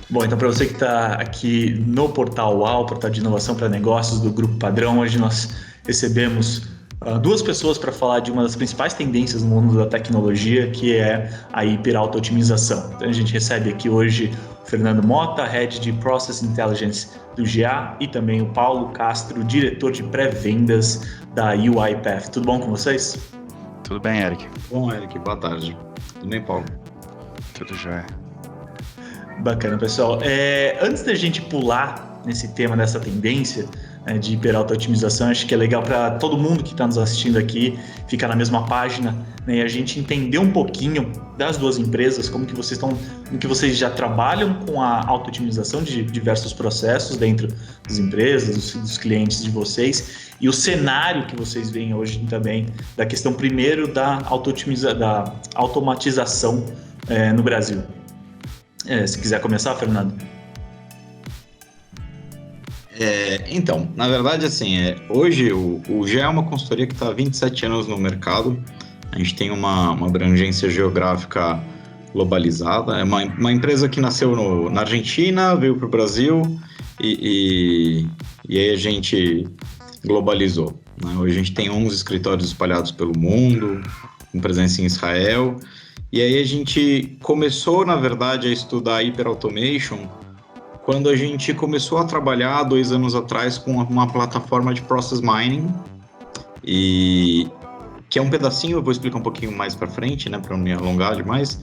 Bom, então para você que está aqui no Portal UAU, Portal de Inovação para Negócios do Grupo Padrão, hoje nós recebemos duas pessoas para falar de uma das principais tendências no mundo da tecnologia, que é a hiperauto-otimização. Então a gente recebe aqui hoje o Fernando Mota, Head de Process Intelligence do GA, e também o Paulo Castro, diretor de pré-vendas da UiPath. Tudo bom com vocês? Tudo bem, Eric. Bom, Eric, boa tarde. Tudo bem, Paulo? Tudo jóia. Bacana, pessoal. Antes da gente pular nesse tema dessa tendência, né, de hiperauto-otimização, acho que é legal para todo mundo que está nos assistindo aqui ficar na mesma página, né, e a gente entender um pouquinho das duas empresas, como que vocês já trabalham com a auto-otimização de diversos processos dentro das empresas, dos clientes de vocês, e o cenário que vocês veem hoje também da questão primeiro da automatização no Brasil. Se quiser começar, Fernando. Então, na verdade, assim, hoje o GE é uma consultoria que está há 27 anos no mercado. A gente tem uma abrangência geográfica globalizada. É uma empresa que nasceu na Argentina, veio para o Brasil e aí a gente globalizou, né? Hoje a gente tem 11 escritórios espalhados pelo mundo, com presença em Israel. E aí a gente começou, na verdade, a estudar Hyperautomation quando a gente começou a trabalhar 2 anos atrás com uma plataforma de Process Mining, e que é um pedacinho, eu vou explicar um pouquinho mais para frente, né, para não me alongar demais.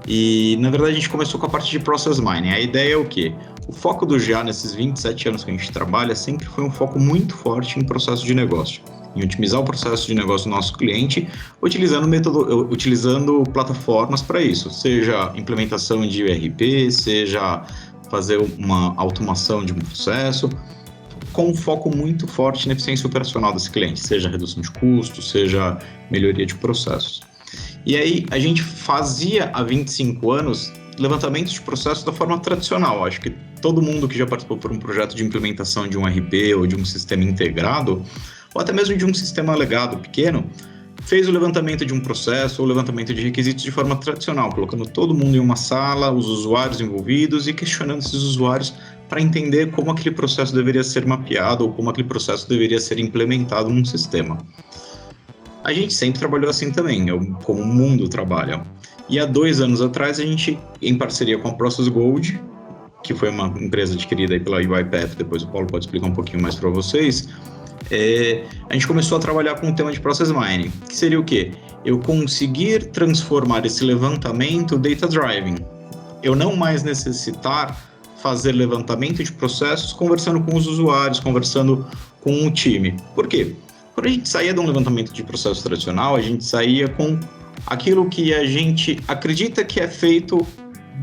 E, na verdade, a gente começou com a parte de Process Mining. A ideia é o quê? O foco do GA nesses 27 anos que a gente trabalha sempre foi um foco muito forte em processo de negócio, em otimizar o processo de negócio do nosso cliente, utilizando plataformas para isso, seja implementação de ERP, seja fazer uma automação de um processo, com um foco muito forte na eficiência operacional desse cliente, seja redução de custos, seja melhoria de processos. E aí a gente fazia há 25 anos levantamento de processos da forma tradicional. Acho que todo mundo que já participou por um projeto de implementação de um ERP ou de um sistema integrado, ou até mesmo de um sistema legado pequeno, fez o levantamento de um processo ou levantamento de requisitos de forma tradicional, colocando todo mundo em uma sala, os usuários envolvidos e questionando esses usuários para entender como aquele processo deveria ser mapeado ou como aquele processo deveria ser implementado num sistema. A gente sempre trabalhou assim também, como o mundo trabalha. E há 2 anos atrás, a gente, em parceria com a Process Gold, que foi uma empresa adquirida aí pela UiPath, depois o Paulo pode explicar um pouquinho mais para vocês, a gente começou a trabalhar com o tema de Process Mining, que seria o quê? Eu conseguir transformar esse levantamento data-driven. Eu não mais necessitar fazer levantamento de processos conversando com os usuários, conversando com o time. Por quê? Quando a gente saía de um levantamento de processo tradicional, a gente saía com aquilo que a gente acredita que é feito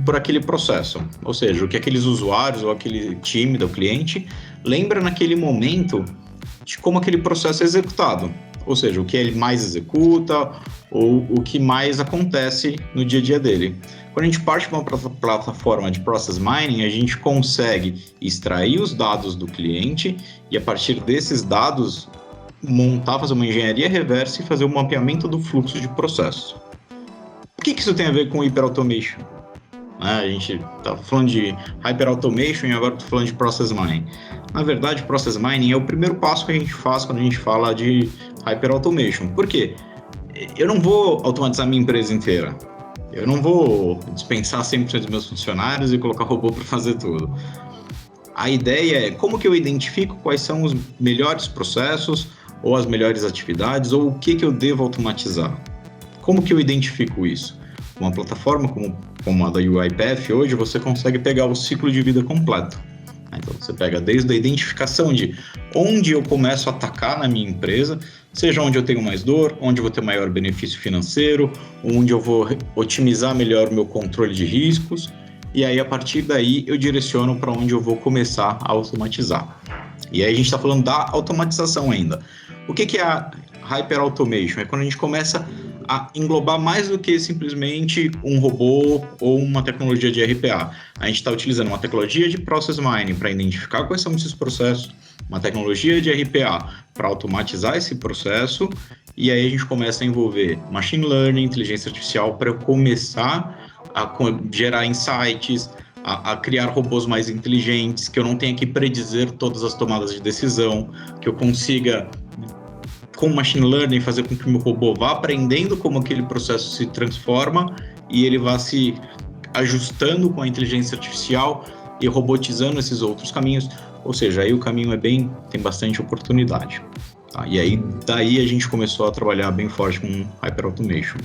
por aquele processo. Ou seja, o que aqueles usuários ou aquele time do cliente lembra naquele momento de como aquele processo é executado. Ou seja, o que ele mais executa ou o que mais acontece no dia a dia dele. Quando a gente parte para uma plataforma de Process Mining, a gente consegue extrair os dados do cliente e, a partir desses dados, fazer uma engenharia reversa e fazer um mapeamento do fluxo de processos. O que isso tem a ver com Hyperautomation? A gente está falando de Hyperautomation e agora estou falando de Process Mining. Na verdade, Process Mining é o primeiro passo que a gente faz quando a gente fala de Hyperautomation. Por quê? Eu não vou automatizar minha empresa inteira. Eu não vou dispensar 100% dos meus funcionários e colocar robô para fazer tudo. A ideia é como que eu identifico quais são os melhores processos ou as melhores atividades ou o que eu devo automatizar. Como que eu identifico isso? Uma plataforma como a da UiPath, hoje você consegue pegar o ciclo de vida completo. Então você pega desde a identificação de onde eu começo a atacar na minha empresa, seja onde eu tenho mais dor, onde eu vou ter maior benefício financeiro, onde eu vou otimizar melhor o meu controle de riscos, e aí a partir daí eu direciono para onde eu vou começar a automatizar. E aí a gente está falando da automatização ainda. O que é a Hyperautomation? É quando a gente começa a englobar mais do que simplesmente um robô ou uma tecnologia de RPA. A gente está utilizando uma tecnologia de Process Mining para identificar quais são esses processos, uma tecnologia de RPA para automatizar esse processo, e aí a gente começa a envolver Machine Learning, inteligência artificial, para eu começar gerar insights, a criar robôs mais inteligentes, que eu não tenha que predizer todas as tomadas de decisão, que eu consiga, com machine learning, fazer com que o meu robô vá aprendendo como aquele processo se transforma e ele vá se ajustando com a inteligência artificial e robotizando esses outros caminhos. Ou seja, aí o caminho tem bastante oportunidade. Tá? E aí, daí a gente começou a trabalhar bem forte com Hyperautomation.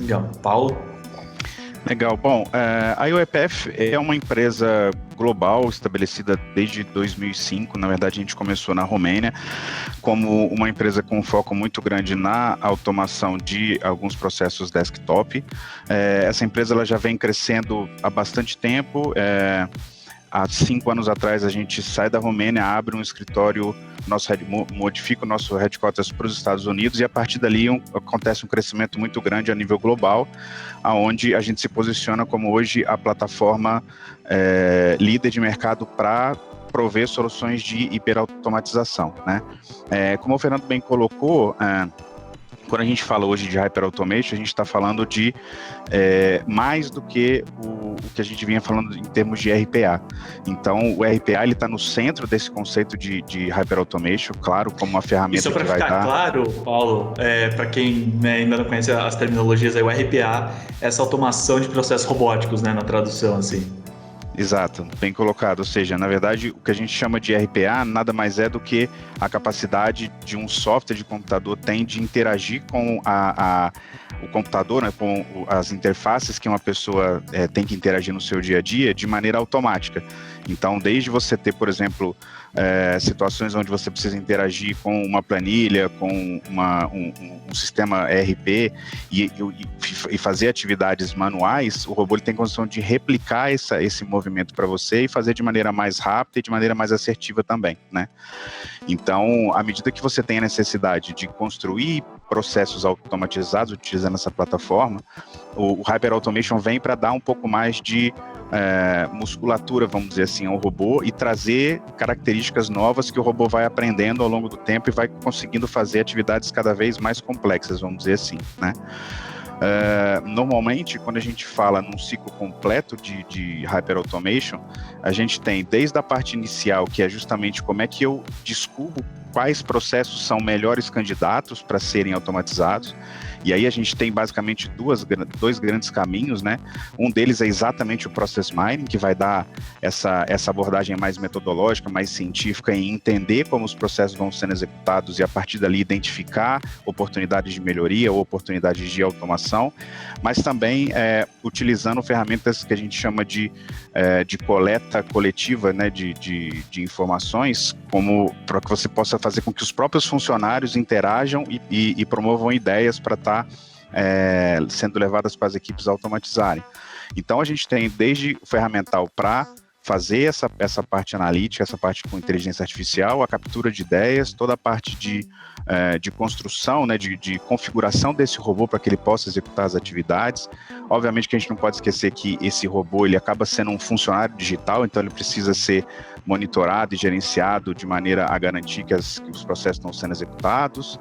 Legal. Paulo? Legal. Bom, a UEPF é uma empresa global estabelecida desde 2005. Na verdade, a gente começou na Romênia como uma empresa com um foco muito grande na automação de alguns processos desktop. Essa empresa ela já vem crescendo há bastante tempo. Há 5 anos atrás, a gente sai da Romênia, abre um escritório, modifica o nosso headquarters para os Estados Unidos e a partir dali acontece um crescimento muito grande a nível global, onde a gente se posiciona como hoje a plataforma líder de mercado para prover soluções de hiperautomatização, né? Como o Fernando bem colocou, quando a gente fala hoje de Hyperautomation, a gente está falando de mais do que o que a gente vinha falando em termos de RPA. Então, o RPA está no centro desse conceito de Hyperautomation, claro, como uma ferramenta que vai dar... E só para ficar claro, Paulo, para quem ainda não conhece as terminologias, o RPA é essa automação de processos robóticos, né, na tradução, assim. Exato, bem colocado. Ou seja, na verdade, o que a gente chama de RPA nada mais é do que a capacidade de um software de computador tem de interagir com o computador, né, com as interfaces que uma pessoa tem que interagir no seu dia a dia de maneira automática. Então, desde você ter, por exemplo, situações onde você precisa interagir com uma planilha, com um sistema ERP e fazer atividades manuais, o robô ele tem condição de replicar esse movimento para você e fazer de maneira mais rápida e de maneira mais assertiva também, né? Então, à medida que você tem a necessidade de construir processos automatizados utilizando essa plataforma, o Hyperautomation vem para dar um pouco mais de musculatura, vamos dizer assim, ao robô e trazer características novas que o robô vai aprendendo ao longo do tempo e vai conseguindo fazer atividades cada vez mais complexas, vamos dizer assim, né? Normalmente, quando a gente fala num ciclo completo de Hyperautomation, a gente tem desde a parte inicial, que é justamente como é que eu descubro quais processos são melhores candidatos para serem automatizados. E aí a gente tem basicamente dois grandes caminhos, né? Um deles é exatamente o Process Mining, que vai dar essa abordagem mais metodológica, mais científica em entender como os processos vão sendo executados e a partir dali identificar oportunidades de melhoria ou oportunidades de automação, mas também utilizando ferramentas que a gente chama de coleta coletiva, né? de informações, como para que você possa fazer com que os próprios funcionários interajam e promovam ideias para estar sendo levadas para as equipes automatizarem. Então, a gente tem desde o ferramental para fazer essa parte analítica, essa parte com inteligência artificial, a captura de ideias, toda a parte de construção, né, de configuração desse robô para que ele possa executar as atividades. Obviamente que a gente não pode esquecer que esse robô ele acaba sendo um funcionário digital, então ele precisa ser monitorado e gerenciado de maneira a garantir que os processos estão sendo executados.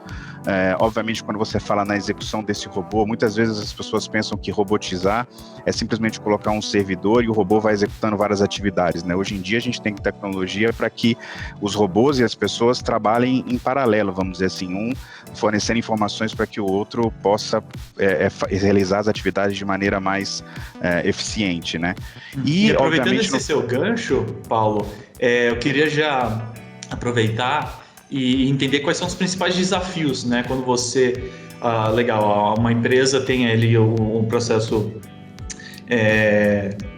Obviamente, quando você fala na execução desse robô, muitas vezes as pessoas pensam que robotizar é simplesmente colocar um servidor e o robô vai executando várias atividades, né? Hoje em dia a gente tem tecnologia para que os robôs e as pessoas trabalhem em paralelo, vamos dizer assim, um fornecendo informações para que o outro possa realizar as atividades de maneira mais eficiente, né? E aproveitando esse seu gancho, Paulo, eu queria já aproveitar e entender quais são os principais desafios, né? Quando você, uma empresa tem ali um processo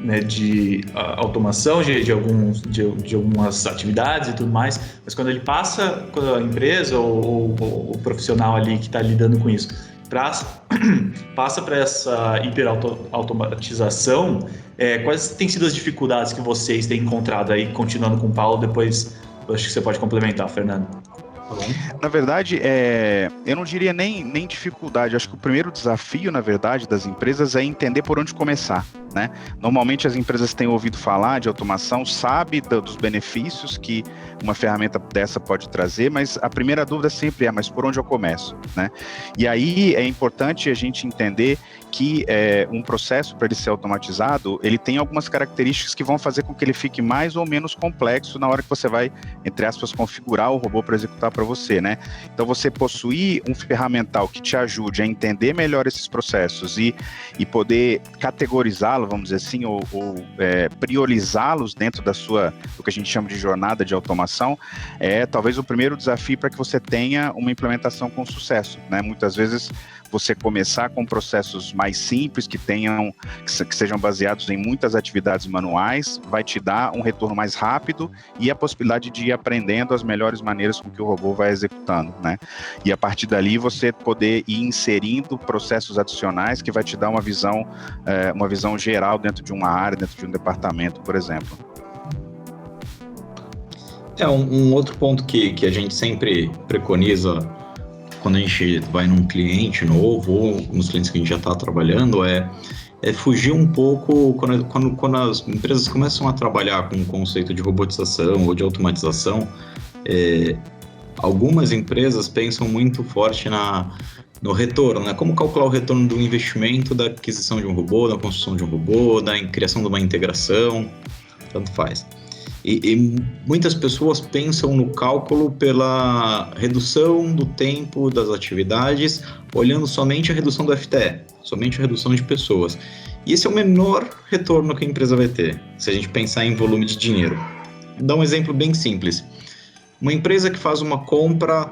né, de automação de algumas atividades e tudo mais, mas quando ele passa, quando a empresa ou o profissional ali que está lidando com isso passa para essa hiperautomatização, quais têm sido as dificuldades que vocês têm encontrado aí, continuando com o Paulo, depois eu acho que você pode complementar, Fernando. Na verdade, eu não diria nem dificuldade. Acho que o primeiro desafio, na verdade, das empresas é entender por onde começar, né? Normalmente as empresas têm ouvido falar de automação, sabe dos benefícios que uma ferramenta dessa pode trazer, mas a primeira dúvida sempre é, mas por onde eu começo, né? E aí é importante a gente entender que um processo, para ele ser automatizado, ele tem algumas características que vão fazer com que ele fique mais ou menos complexo na hora que você vai, entre aspas, configurar o robô para executar para você, né? Então, você possuir um ferramental que te ajude a entender melhor esses processos e poder categorizá-los, vamos dizer assim, ou priorizá-los dentro do que a gente chama de jornada de automação, é talvez o primeiro desafio para que você tenha uma implementação com sucesso, né? Muitas vezes você começar com processos mais simples, que sejam baseados em muitas atividades manuais, vai te dar um retorno mais rápido e a possibilidade de ir aprendendo as melhores maneiras com que o robô vai executando, né? E a partir dali você poder ir inserindo processos adicionais que vai te dar uma visão geral dentro de uma área, dentro de um departamento, por exemplo. Um outro ponto que a gente sempre preconiza quando a gente vai num cliente novo ou nos clientes que a gente já está trabalhando é fugir um pouco quando as empresas começam a trabalhar com o conceito de robotização ou de automatização. Algumas empresas pensam muito forte no retorno, né? Como calcular o retorno do investimento da aquisição de um robô, da construção de um robô, da criação de uma integração, tanto faz. E muitas pessoas pensam no cálculo pela redução do tempo das atividades, olhando somente a redução do FTE, somente a redução de pessoas. E esse é o menor retorno que a empresa vai ter, se a gente pensar em volume de dinheiro. Vou dar um exemplo bem simples. Uma empresa que faz uma compra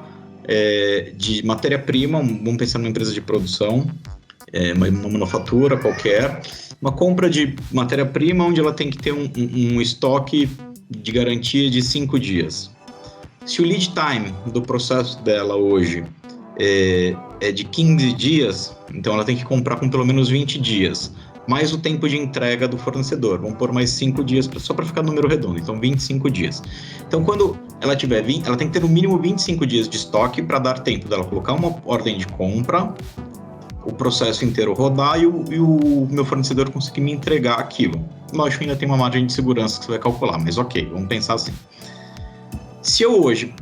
de matéria-prima, vamos pensar numa empresa de produção, uma manufatura qualquer, uma compra de matéria-prima onde ela tem que ter um estoque de garantia de 5 dias. Se o lead time do processo dela hoje é de 15 dias, então ela tem que comprar com pelo menos 20 dias, mais o tempo de entrega do fornecedor. Vamos pôr mais 5 dias, só para ficar número redondo, então 25 dias. Então, quando ela tiver ela tem que ter no mínimo 25 dias de estoque para dar tempo dela colocar uma ordem de compra, o processo inteiro rodar e o meu fornecedor conseguir me entregar aquilo. Lógico que ainda tem uma margem de segurança que você vai calcular, mas ok, vamos pensar assim. Se eu hoje,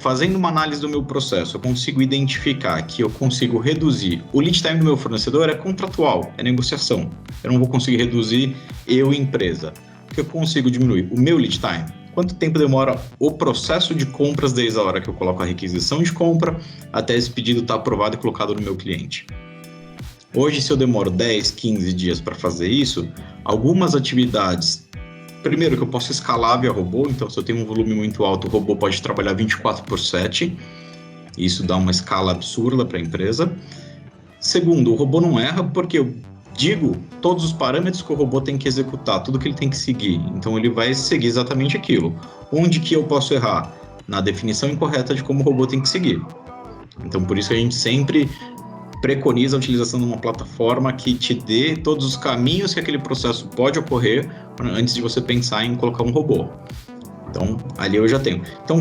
fazendo uma análise do meu processo, eu consigo identificar que eu consigo reduzir o lead time do meu fornecedor, é contratual, é negociação. Eu não vou conseguir reduzir empresa. Porque eu consigo diminuir o meu lead time. Quanto tempo demora o processo de compras desde a hora que eu coloco a requisição de compra até esse pedido estar aprovado e colocado no meu cliente? Hoje, se eu demoro 10, 15 dias para fazer isso, algumas atividades, primeiro que eu posso escalar via robô, então se eu tenho um volume muito alto, o robô pode trabalhar 24/7, isso dá uma escala absurda para a empresa. Segundo, o robô não erra porque eu digo todos os parâmetros que o robô tem que executar, tudo que ele tem que seguir, então ele vai seguir exatamente aquilo. Onde que eu posso errar? Na definição incorreta de como o robô tem que seguir. Então, por isso que a gente sempre preconiza a utilização de uma plataforma que te dê todos os caminhos que aquele processo pode ocorrer antes de você pensar em colocar um robô. Então, ali eu já tenho. Então,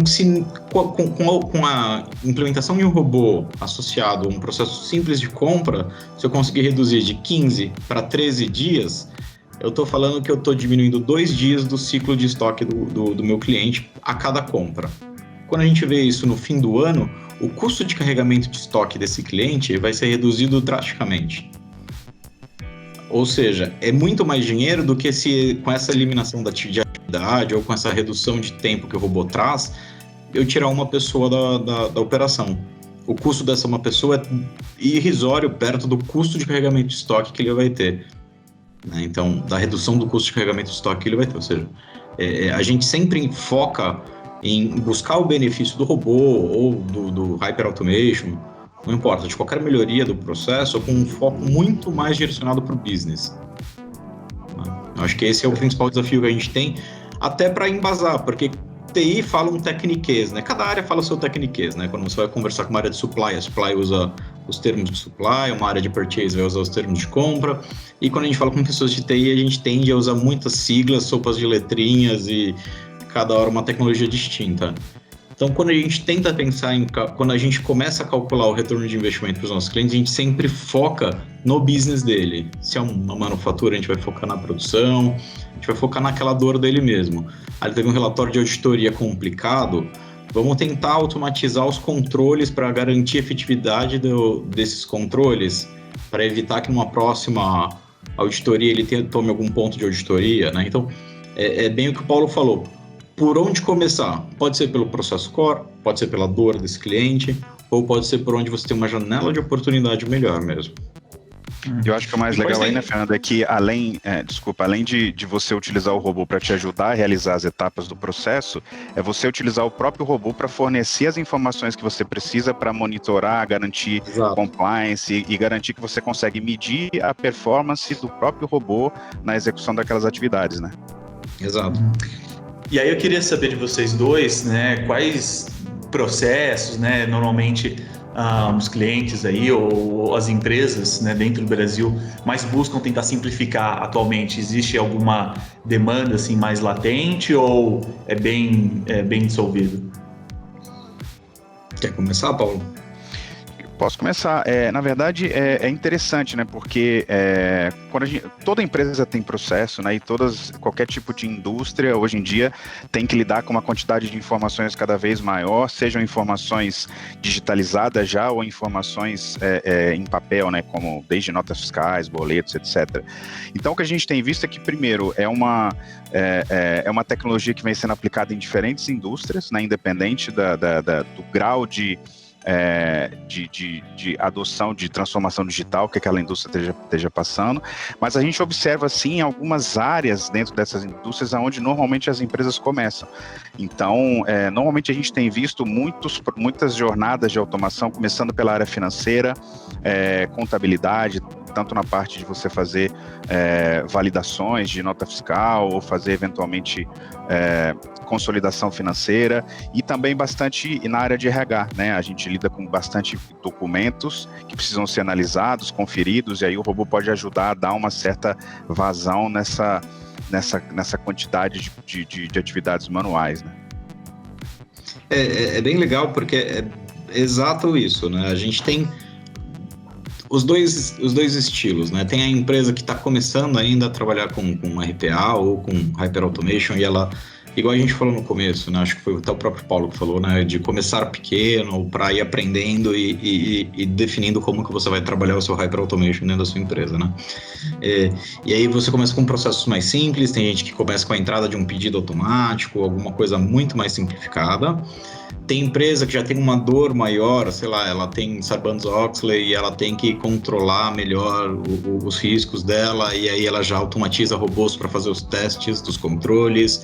com a implementação de um robô associado a um processo simples de compra, se eu conseguir reduzir de 15 para 13 dias, eu estou falando que eu estou diminuindo 2 dias do ciclo de estoque do meu cliente a cada compra. Quando a gente vê isso no fim do ano, o custo de carregamento de estoque desse cliente vai ser reduzido drasticamente. Ou seja, é muito mais dinheiro do que se com essa eliminação de atividade ou com essa redução de tempo que o robô traz, eu tirar uma pessoa da operação. O custo dessa uma pessoa é irrisório perto do custo de carregamento de estoque que ele vai ter. Então, da redução do custo de carregamento de estoque que ele vai ter. Ou seja, a gente sempre foca em buscar o benefício do robô ou do Hyper Automation, não importa, de qualquer melhoria do processo, com um foco muito mais direcionado para o business. Eu acho que esse é o principal desafio que a gente tem, até para embasar, porque TI fala um tecniquez, né? Cada área fala o seu tecniquez, né? Quando você vai conversar com uma área de supply, a supply usa os termos de supply, uma área de purchase vai usar os termos de compra, e quando a gente fala com pessoas de TI, a gente tende a usar muitas siglas, sopas de letrinhas e cada hora uma tecnologia distinta. Então, quando a gente tenta pensar quando a gente começa a calcular o retorno de investimento para os nossos clientes, a gente sempre foca no business dele. Se é uma manufatura, a gente vai focar na produção, a gente vai focar naquela dor dele mesmo. Aí teve um relatório de auditoria complicado, vamos tentar automatizar os controles para garantir a efetividade desses controles, para evitar que numa próxima auditoria ele tome algum ponto de auditoria, né? Então, é bem o que o Paulo falou. Por onde começar? Pode ser pelo processo core, pode ser pela dor desse cliente, ou pode ser por onde você tem uma janela de oportunidade melhor mesmo. Eu acho que o mais legal aí, né, Fernando, é que além de você utilizar o robô para te ajudar a realizar as etapas do processo, é você utilizar o próprio robô para fornecer as informações que você precisa para monitorar, garantir compliance e garantir que você consegue medir a performance do próprio robô na execução daquelas atividades, né? Exato. E aí eu queria saber de vocês dois, né, quais processos, né, normalmente os clientes aí ou as empresas, né, dentro do Brasil mais buscam tentar simplificar atualmente. Existe alguma demanda assim mais latente ou é bem dissolvido? Quer começar, Paulo? Posso começar. Na verdade, é interessante, né? Porque quando toda empresa tem processo, né? E qualquer tipo de indústria, hoje em dia, tem que lidar com uma quantidade de informações cada vez maior, sejam informações digitalizadas já ou informações em papel, né? Como desde notas fiscais, boletos, etc. Então, o que a gente tem visto é que, primeiro, é uma tecnologia que vem sendo aplicada em diferentes indústrias, né? Independente do grau de adoção de transformação digital que aquela indústria esteja passando, mas a gente observa sim algumas áreas dentro dessas indústrias onde normalmente as empresas começam. Então, normalmente a gente tem visto muitas jornadas de automação, começando pela área financeira, contabilidade, tanto na parte de você fazer validações de nota fiscal ou fazer eventualmente consolidação financeira e também bastante na área de RH, né? A gente lida com bastante documentos que precisam ser analisados, conferidos, e aí o robô pode ajudar a dar uma certa vazão nessa quantidade de atividades manuais, né? É bem legal porque é exato isso, né? A gente tem os dois estilos, né? Tem a empresa que está começando ainda a trabalhar com RPA ou com Hyper Automation e ela, igual a gente falou no começo, né? Acho que foi até o próprio Paulo que falou, né? De começar pequeno para ir aprendendo e definindo como que você vai trabalhar o seu Hyper Automation dentro da sua empresa, né? E aí você começa com processos mais simples, tem gente que começa com a entrada de um pedido automático, alguma coisa muito mais simplificada. Tem empresa que já tem uma dor maior, sei lá, ela tem Sarbanes-Oxley e ela tem que controlar melhor os riscos dela e aí ela já automatiza robôs para fazer os testes dos controles.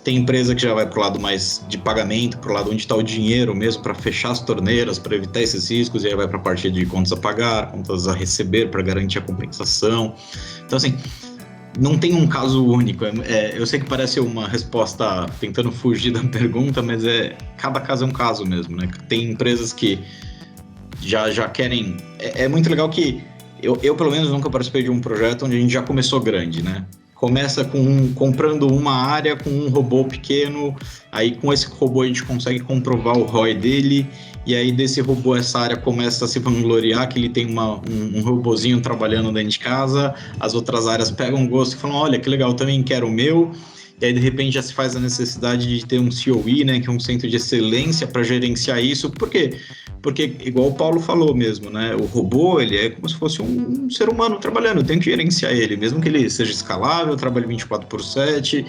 Tem empresa que já vai para o lado mais de pagamento, para o lado onde está o dinheiro mesmo, para fechar as torneiras, para evitar esses riscos, e aí vai para a parte de contas a pagar, contas a receber para garantir a compensação. Então, assim, não tem um caso único. Eu sei que parece uma resposta tentando fugir da pergunta, mas cada caso é um caso mesmo, né? Tem empresas que já querem... É muito legal que eu, pelo menos, nunca participei de um projeto onde a gente já começou grande, né? Começa comprando uma área com um robô pequeno, aí com esse robô a gente consegue comprovar o ROI dele, e aí desse robô essa área começa a se vangloriar que ele tem um robozinho trabalhando dentro de casa, as outras áreas pegam gosto e falam, olha que legal, eu também quero o meu, e aí de repente já se faz a necessidade de ter um COE, né, que é um centro de excelência para gerenciar isso. Por quê? Porque, igual o Paulo falou mesmo, né, o robô, ele é como se fosse um ser humano trabalhando, eu tenho que gerenciar ele, mesmo que ele seja escalável, trabalhe 24/7,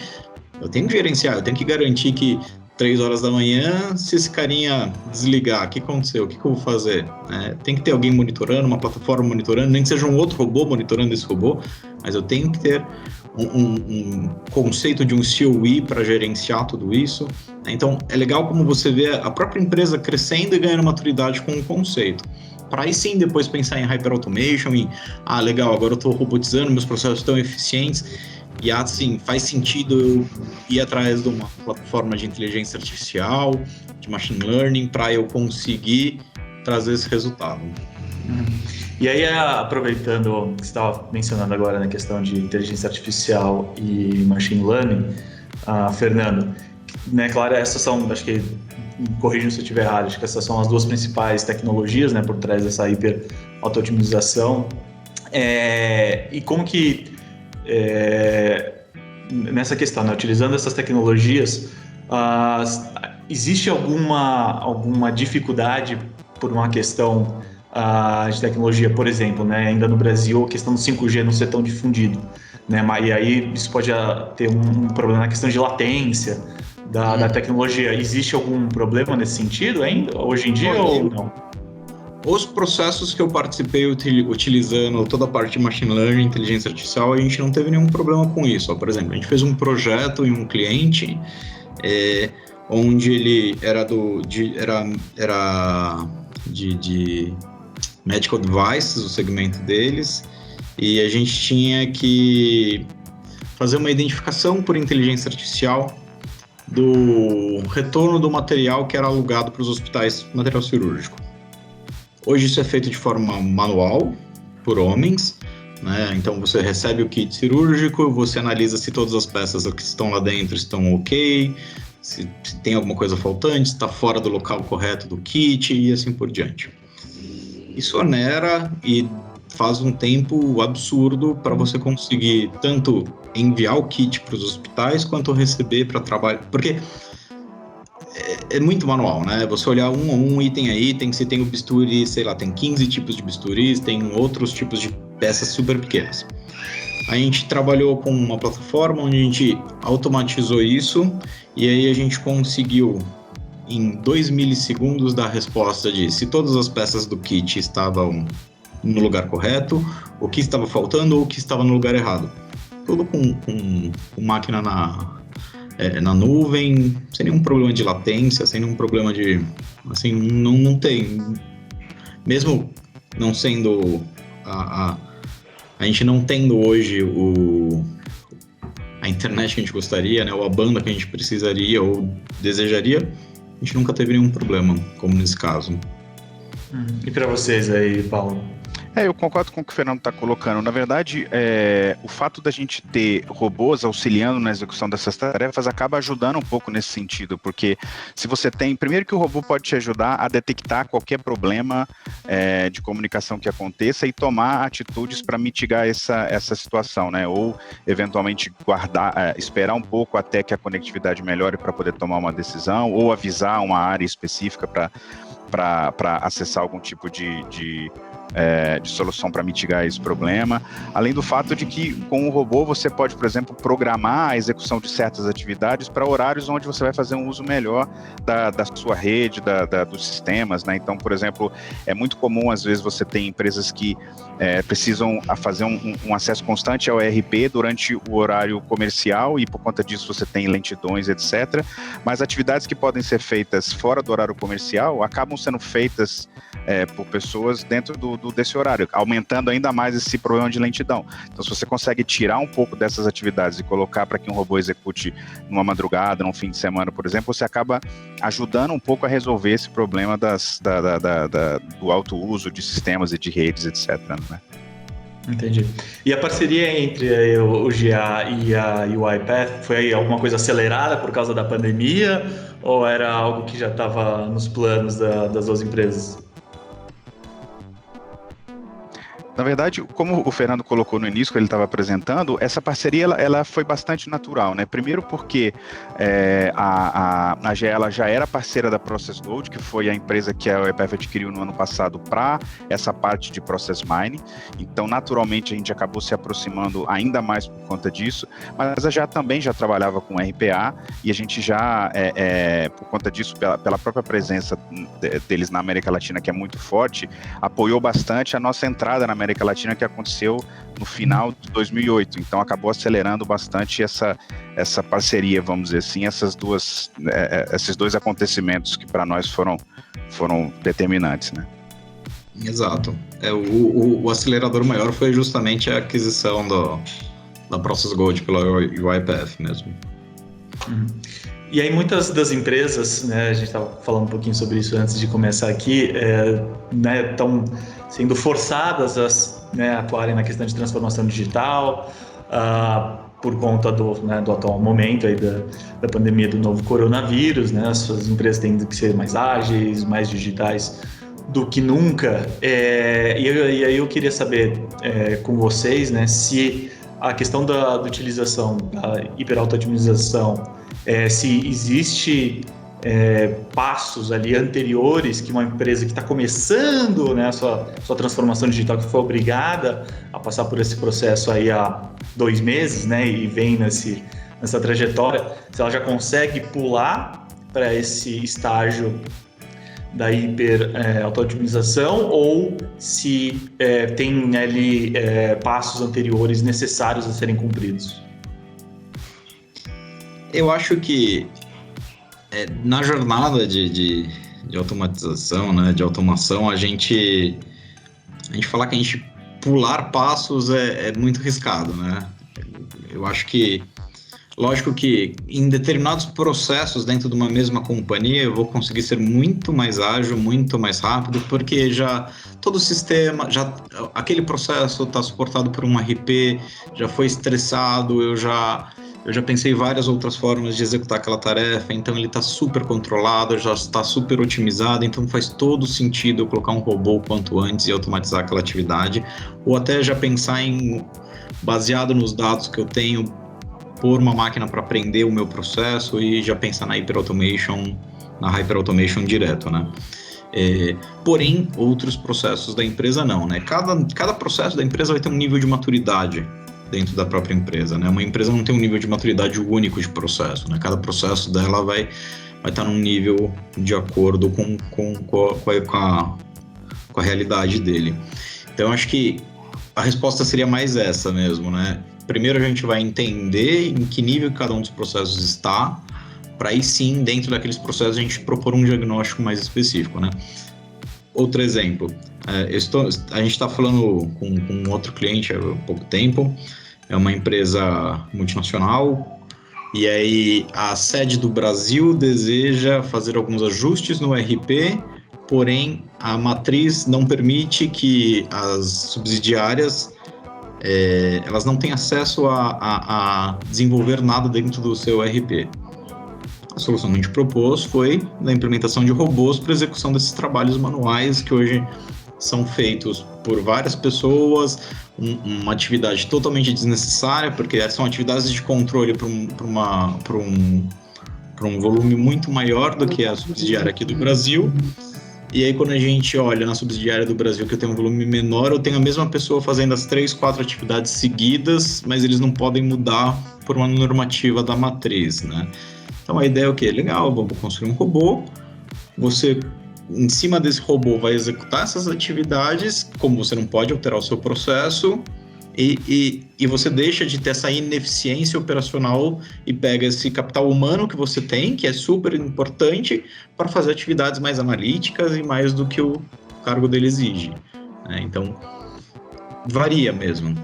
eu tenho que gerenciar, eu tenho que garantir que 3 horas da manhã, se esse carinha desligar, o que aconteceu? O que eu vou fazer? Tem que ter alguém monitorando, uma plataforma monitorando, nem que seja um outro robô monitorando esse robô, mas eu tenho que ter um conceito de um COE para gerenciar tudo isso. Então, é legal como você vê a própria empresa crescendo e ganhando maturidade com o conceito. Para aí sim depois pensar em Hyper Automation e, legal, agora eu estou robotizando, meus processos estão eficientes, e assim, faz sentido eu ir atrás de uma plataforma de inteligência artificial, de machine learning, para eu conseguir trazer esse resultado. E aí, aproveitando o que você estava mencionando agora na questão de inteligência artificial e machine learning, Fernando, né, claro, essas são, acho que, corrija se eu estiver errado, acho que essas são as duas principais tecnologias, né, por trás dessa hiper-auto-otimização. E como que, nessa questão, né, utilizando essas tecnologias, existe alguma dificuldade por uma questão de tecnologia, por exemplo, né, ainda no Brasil, a questão do 5G não ser tão difundido, né, e aí isso pode ter um problema na questão de latência da tecnologia. Existe algum problema nesse sentido ainda, hoje em dia, ou não? Os processos que eu participei utilizando toda a parte de machine learning, inteligência artificial, a gente não teve nenhum problema com isso. Por exemplo, a gente fez um projeto em um cliente onde ele era de medical devices, o segmento deles, e a gente tinha que fazer uma identificação por inteligência artificial do retorno do material que era alugado para os hospitais, material cirúrgico. Hoje isso é feito de forma manual, por homens, né? Então você recebe o kit cirúrgico, você analisa se todas as peças que estão lá dentro estão ok, se tem alguma coisa faltante, se está fora do local correto do kit e assim por diante. Isso onera e faz um tempo absurdo para você conseguir tanto enviar o kit para os hospitais quanto receber para trabalho, porque é muito manual, né? Você olhar um item a item, se tem o bisturi, sei lá, tem 15 tipos de bisturis, tem outros tipos de peças super pequenas. A gente trabalhou com uma plataforma onde a gente automatizou isso e aí a gente conseguiu, em 2 milissegundos, dar a resposta de se todas as peças do kit estavam no lugar correto, o que estava faltando ou o que estava no lugar errado. Tudo com máquina na nuvem, sem nenhum problema de latência, sem nenhum problema de... Assim, não tem... Mesmo não sendo... A gente não tendo hoje a internet que a gente gostaria, né, ou a banda que a gente precisaria ou desejaria, a gente nunca teve nenhum problema, como nesse caso. E para vocês aí, Paulo? Eu concordo com o que o Fernando está colocando. Na verdade, o fato da gente ter robôs auxiliando na execução dessas tarefas acaba ajudando um pouco nesse sentido, porque se você tem... Primeiro que o robô pode te ajudar a detectar qualquer problema de comunicação que aconteça e tomar atitudes para mitigar essa situação, né? Ou, eventualmente, esperar um pouco até que a conectividade melhore para poder tomar uma decisão, ou avisar uma área específica para acessar algum tipo de solução para mitigar esse problema, além do fato de que com o robô você pode, por exemplo, programar a execução de certas atividades para horários onde você vai fazer um uso melhor da sua rede, dos sistemas, né? Então, por exemplo, é muito comum, às vezes, você tem empresas que precisam fazer um acesso constante ao ERP durante o horário comercial e por conta disso você tem lentidões, etc. Mas atividades que podem ser feitas fora do horário comercial acabam sendo feitas por pessoas dentro desse horário, aumentando ainda mais esse problema de lentidão. Então, se você consegue tirar um pouco dessas atividades e colocar para que um robô execute numa madrugada, num fim de semana, por exemplo, você acaba ajudando um pouco a resolver esse problema do alto uso de sistemas e de redes, etc. Né? Entendi. E a parceria entre o GA e a UiPath foi alguma coisa acelerada por causa da pandemia ou era algo que já estava nos planos das duas empresas? Na verdade, como o Fernando colocou no início, que ele estava apresentando, essa parceria ela foi bastante natural, né? Primeiro porque a GE ela já era parceira da ProcessGold, que foi a empresa que a UiPath adquiriu no ano passado para essa parte de Process Mining. Então, naturalmente, a gente acabou se aproximando ainda mais por conta disso. Mas a GE também já trabalhava com RPA e a gente já, por conta disso, pela própria presença deles na América Latina, que é muito forte, apoiou bastante a nossa entrada na América Latina, que aconteceu no final de 2008, então acabou acelerando bastante essa parceria, vamos dizer assim, esses dois acontecimentos que para nós foram determinantes, né? Exato. O acelerador maior foi justamente a aquisição da ProcessGold pela UiPath mesmo. E aí muitas das empresas, né, a gente estava falando um pouquinho sobre isso antes de começar aqui, estão sendo forçadas a atuarem na questão de transformação digital, por conta do atual momento aí da pandemia do novo coronavírus, né? As empresas têm que ser mais ágeis, mais digitais do que nunca. E aí eu queria saber com vocês, né, se a questão da utilização, da hiperauto-otimização, se existe passos ali anteriores que uma empresa que está começando, né, a sua transformação digital, que foi obrigada a passar por esse processo aí há 2 meses, né, e vem nessa trajetória, se ela já consegue pular para esse estágio da hiper-auto-otimização, ou se tem ali passos anteriores necessários a serem cumpridos? Eu acho que na jornada de automatização, né, de automação, a gente falar que a gente pular passos é muito arriscado, né? Eu acho que, lógico que em determinados processos dentro de uma mesma companhia eu vou conseguir ser muito mais ágil, muito mais rápido, porque já todo o sistema, aquele processo está suportado por um RP, já foi estressado, eu já pensei várias outras formas de executar aquela tarefa, então ele está super controlado, já está super otimizado, então faz todo sentido eu colocar um robô quanto antes e automatizar aquela atividade, ou até já pensar baseado nos dados que eu tenho, pôr uma máquina para aprender o meu processo e já pensar na hyperautomation direto, né? Porém, outros processos da empresa não, né? Cada processo da empresa vai ter um nível de maturidade dentro da própria empresa, né? Uma empresa não tem um nível de maturidade único de processo, né? Cada processo dela vai estar num nível de acordo com a realidade dele. Então, acho que a resposta seria mais essa mesmo, né? Primeiro a gente vai entender em que nível cada um dos processos está, para aí sim, dentro daqueles processos, a gente propor um diagnóstico mais específico, né? Outro exemplo, a gente está falando com um outro cliente há pouco tempo, é uma empresa multinacional, e aí a sede do Brasil deseja fazer alguns ajustes no RP, porém a matriz não permite que as subsidiárias elas não têm acesso a desenvolver nada dentro do seu RP. A solução que a gente propôs foi a implementação de robôs para execução desses trabalhos manuais que hoje são feitos por várias pessoas, uma atividade totalmente desnecessária, porque são atividades de controle para um volume muito maior do que a subsidiária aqui do Brasil. E aí, quando a gente olha na subsidiária do Brasil, que eu tenho um volume menor, eu tenho a mesma pessoa fazendo as 3, 4 atividades seguidas, mas eles não podem mudar por uma normativa da matriz, né? Então, a ideia é o quê? Legal, vamos construir um robô, você, em cima desse robô, vai executar essas atividades, como você não pode alterar o seu processo, e você deixa de ter essa ineficiência operacional e pega esse capital humano que você tem, que é super importante, para fazer atividades mais analíticas e mais do que o cargo dele exige, né? Então, varia mesmo.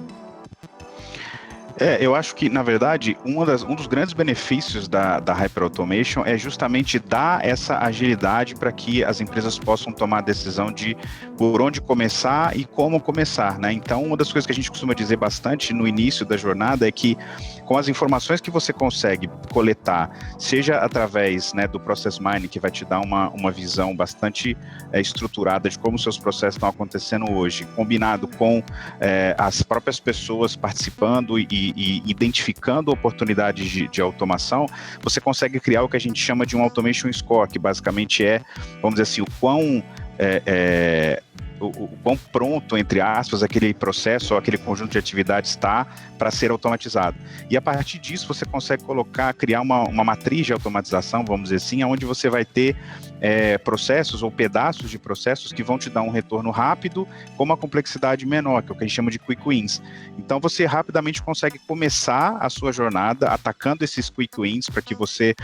Eu acho que, na verdade, um dos grandes benefícios da Hyperautomation é justamente dar essa agilidade para que as empresas possam tomar a decisão de por onde começar e como começar, né? Então, uma das coisas que a gente costuma dizer bastante no início da jornada é que, com as informações que você consegue coletar, seja através, né, do Process Mining, que vai te dar uma visão bastante estruturada de como seus processos estão acontecendo hoje, combinado com as próprias pessoas participando e identificando oportunidades de automação, você consegue criar o que a gente chama de um Automation Score, que basicamente vamos dizer assim, o quão pronto, entre aspas, aquele processo ou aquele conjunto de atividades está para ser automatizado. E a partir disso você consegue criar uma matriz de automatização, vamos dizer assim, onde você vai ter processos ou pedaços de processos que vão te dar um retorno rápido com uma complexidade menor, que é o que a gente chama de quick wins. Então você rapidamente consegue começar a sua jornada atacando esses quick wins para que você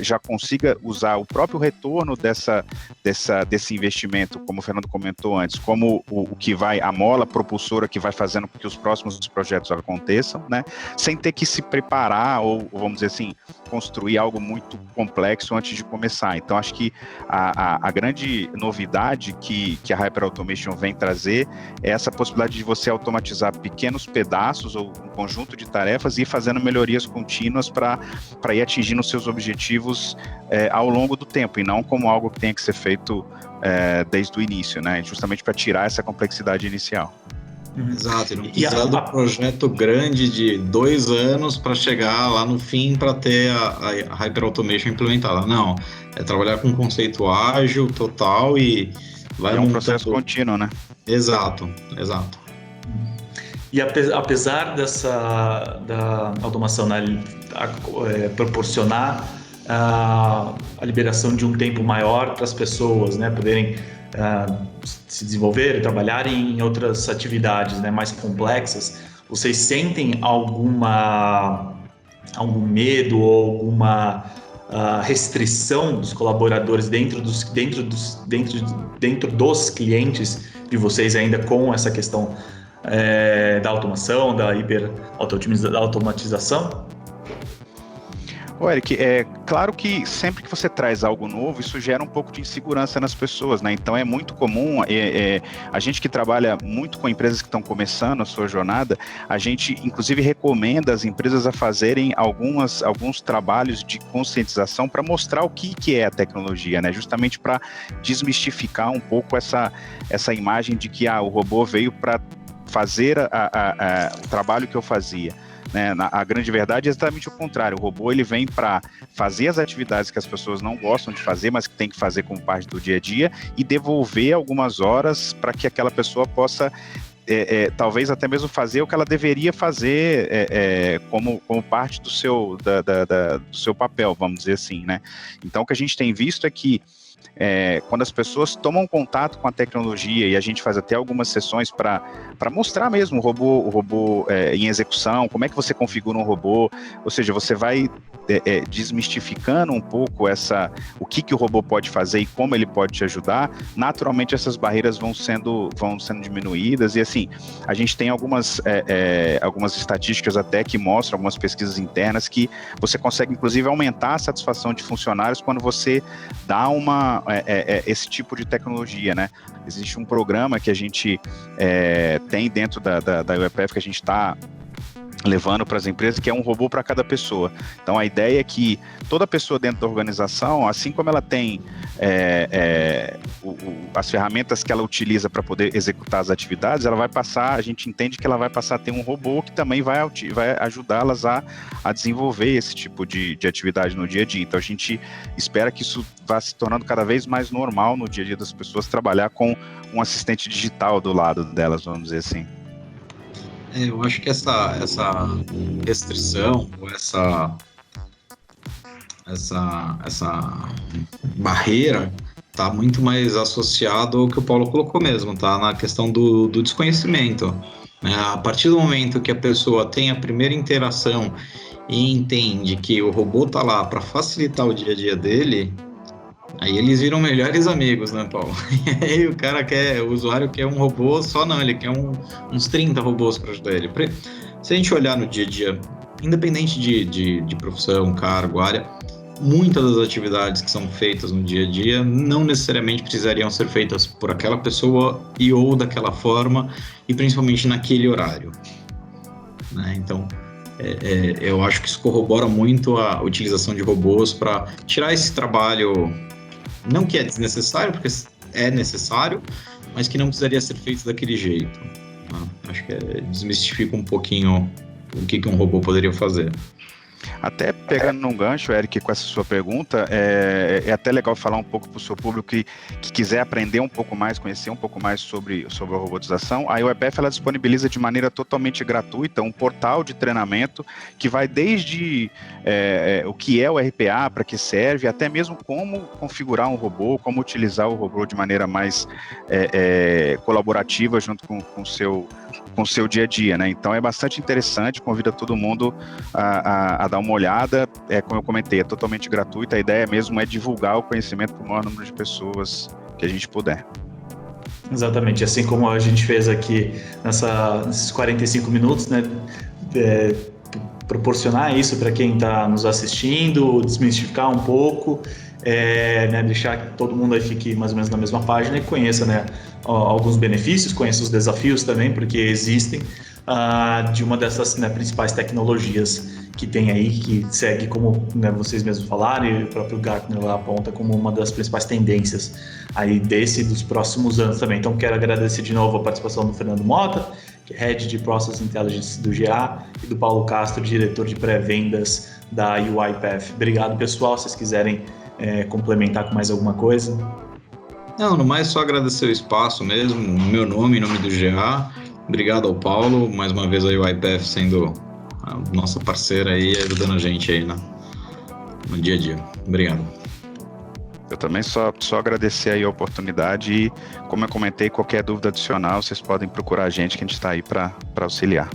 já consiga usar o próprio retorno desse investimento, como o Fernando comentou, comentou antes, como o que vai, a mola propulsora que vai fazendo com que os próximos projetos aconteçam, né? Sem ter que se preparar ou vamos dizer assim, construir algo muito complexo antes de começar. Então, acho que a grande novidade que a Hyper Automation vem trazer é essa possibilidade de você automatizar pequenos pedaços ou um conjunto de tarefas e ir fazendo melhorias contínuas para ir atingindo os seus objetivos ao longo do tempo, e não como algo que tenha que ser feito desde o início, né? Justamente para tirar essa complexidade inicial. Exato, e não precisa do projeto grande de 2 anos para chegar lá no fim para ter a Hyper Automation implementada. Não, é trabalhar com um conceito ágil, total e vai um processo contínuo, né? Exato. E apesar da automação, né, proporcionar a liberação de um tempo maior para as pessoas, né, poderem se desenvolver e trabalhar em outras atividades, né, mais complexas, vocês sentem algum medo ou alguma restrição dos colaboradores dentro dos clientes de vocês ainda com essa questão da automação, da automatização? Ô, Eric, é claro que sempre que você traz algo novo, isso gera um pouco de insegurança nas pessoas, né? Então é muito comum, a gente que trabalha muito com empresas que estão começando a sua jornada, a gente inclusive recomenda as empresas a fazerem alguns trabalhos de conscientização para mostrar o que é a tecnologia, né? Justamente para desmistificar um pouco essa imagem de que o robô veio para fazer o trabalho que eu fazia. Né? A grande verdade é exatamente o contrário. O robô ele vem para fazer as atividades que as pessoas não gostam de fazer, mas que tem que fazer como parte do dia a dia, e devolver algumas horas para que aquela pessoa possa talvez até mesmo fazer o que ela deveria fazer como parte do seu papel, vamos dizer assim, né? Então o que a gente tem visto é que quando as pessoas tomam contato com a tecnologia, e a gente faz até algumas sessões para mostrar mesmo o robô em execução, como é que você configura um robô, ou seja, você vai desmistificando um pouco o que o robô pode fazer e como ele pode te ajudar. Naturalmente essas barreiras vão sendo diminuídas, e assim, a gente tem algumas estatísticas até que mostram, algumas pesquisas internas, que você consegue inclusive aumentar a satisfação de funcionários quando você dá esse tipo de tecnologia, né? Existe um programa que a gente tem dentro da UEPF que a gente está levando para as empresas, que é um robô para cada pessoa. Então a ideia é que toda pessoa dentro da organização, assim como ela tem as ferramentas que ela utiliza para poder executar as atividades, a gente entende que ela vai passar a ter um robô que também vai ajudá-las a desenvolver esse tipo de atividade no dia a dia. Então a gente espera que isso vá se tornando cada vez mais normal no dia a dia das pessoas, trabalhar com um assistente digital do lado delas, vamos dizer assim. Eu acho que essa restrição, ou essa barreira está muito mais associado ao que o Paulo colocou mesmo, tá? Na questão do desconhecimento. A partir do momento que a pessoa tem a primeira interação e entende que o robô está lá para facilitar o dia a dia dele, aí eles viram melhores amigos, né, Paulo? E aí o usuário quer um robô, ele quer uns 30 robôs para ajudar ele. Se a gente olhar no dia a dia, independente de profissão, cargo, área, muitas das atividades que são feitas no dia a dia não necessariamente precisariam ser feitas por aquela pessoa ou daquela forma, e principalmente naquele horário, né? Então, eu acho que isso corrobora muito a utilização de robôs para tirar esse trabalho, não que é desnecessário, porque é necessário, mas que não precisaria ser feito daquele jeito, né? Acho que desmistifica um pouquinho o que um robô poderia fazer. Até pegando num gancho, Eric, com essa sua pergunta, é até legal falar um pouco para o seu público que quiser aprender um pouco mais, conhecer um pouco mais sobre a robotização. A UEPF ela disponibiliza de maneira totalmente gratuita um portal de treinamento que vai desde o que é o RPA, para que serve, até mesmo como configurar um robô, como utilizar o robô de maneira mais colaborativa junto com o seu dia a dia, né? Então é bastante interessante, convido todo mundo a dar uma olhada. Como eu comentei, é totalmente gratuito, a ideia mesmo é divulgar o conhecimento para o maior número de pessoas que a gente puder. Exatamente, assim como a gente fez aqui nesses 45 minutos, né? Proporcionar isso para quem está nos assistindo, desmistificar um pouco, né, deixar que todo mundo aí fique mais ou menos na mesma página e conheça, né, alguns benefícios, conheça os desafios também, porque existem, de uma dessas, né, principais tecnologias que tem aí, que segue como, né, vocês mesmos falaram, e o próprio Gartner lá aponta como uma das principais tendências aí dos próximos anos também. Então quero agradecer de novo a participação do Fernando Mota, que é Head de Process Intelligence do GA, e do Paulo Castro, diretor de pré-vendas da UiPath. Obrigado, pessoal. Se vocês quiserem complementar com mais alguma coisa. Não, no mais só agradecer o espaço mesmo, meu nome, em nome do GA. Obrigado ao Paulo, mais uma vez a UiPath sendo a nossa parceira aí, ajudando a gente aí no dia a dia. Obrigado. Eu também só agradecer aí a oportunidade e, como eu comentei, qualquer dúvida adicional, vocês podem procurar a gente, que a gente está aí para auxiliar.